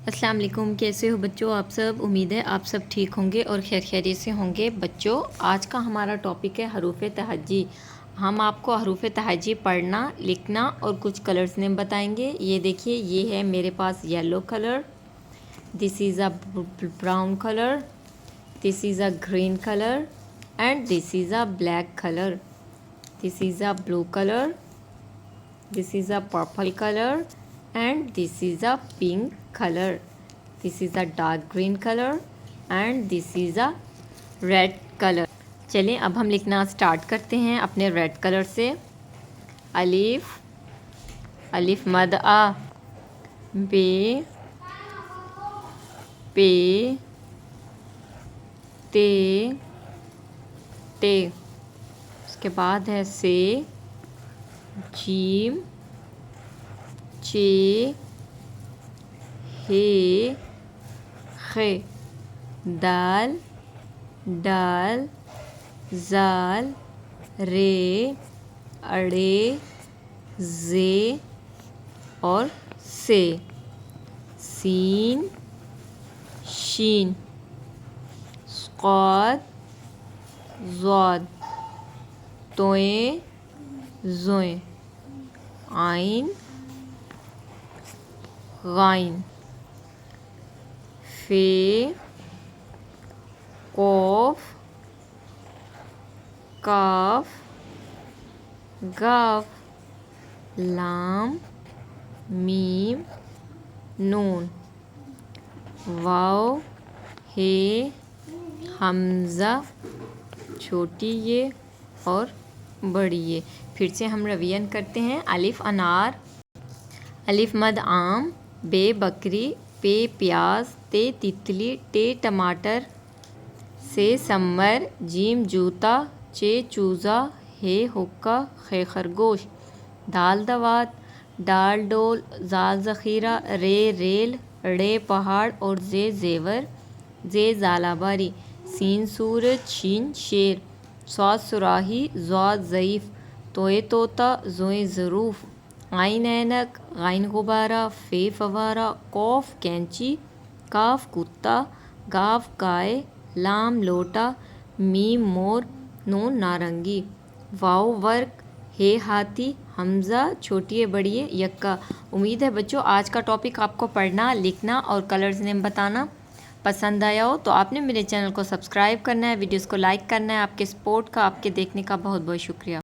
अस्सलाम वालेकुम। कैसे हो बच्चों आप सब? उम्मीद है आप सब ठीक होंगे और खैर खैरियत से होंगे। बच्चों आज का हमारा टॉपिक है हरूफ तहज्जी। हम आपको हरूफ तहज्जी पढ़ना, लिखना और कुछ कलर्स नेम बताएंगे। ये देखिए, ये है मेरे पास yellow colour, this is a brown colour, this is a green colour and this is a black colour, this is a blue colour, this is a purple color and this is a pink color, this is a dark green color and this is a red color। चलिए अब हम लिखना start करते हैं अपने red colour से। अलिफ, अलिफ मद आ, बे, पे, ते, टे। उसके बाद है से, जीम, चे, हे, खे, दाल, डाल, जाल, रे, अड़े, जे और से, सीन, शीन, स्क़ाद, ज़ाद, तोए, ज़ोए, आइन, गाइन, फे, कौफ, काफ, गाफ, लाम, मीम, नून, वाव, हे, हमज़ा, छोटी ये और बड़ी ये। फिर से हम रिवीजन करते हैं। अलिफ अनार, अलिफ मद आम, बे बकरी, पे प्याज, ते तितली, टे टमाटर, से समर, जीम जूता, चे चूज़ा, हे हुक्का, खे खरगोश, दाल दवात, डाल डोल, जाल ज़ख़ीरा, रे रेल, रे पहाड़ और जे ज़ेवर, जे ज़ालाबारी, सीन सूरज, शीन शेर, स्वाद सुराही, ज़ाद ज़ईफ़, तोए तोता, ज़ोए ज़रूफ़, आइन ऐनक, गाइन गुब्बारा, फ़े फ़वारा, कौफ कैंची, काफ कुत्ता, गाफ गाय, लाम लोटा, मीम मोर, नून नारंगी, वाव वर्क, हे हाथी, हमज़ा छोटी बड़ी यक्का। उम्मीद है बच्चों आज का टॉपिक आपको पढ़ना, लिखना और कलर्स नेम बताना पसंद आया हो तो आपने मेरे चैनल को सब्सक्राइब करना है, वीडियोस को लाइक करना है। आपके सपोर्ट का, आपके देखने का बहुत बहुत शुक्रिया।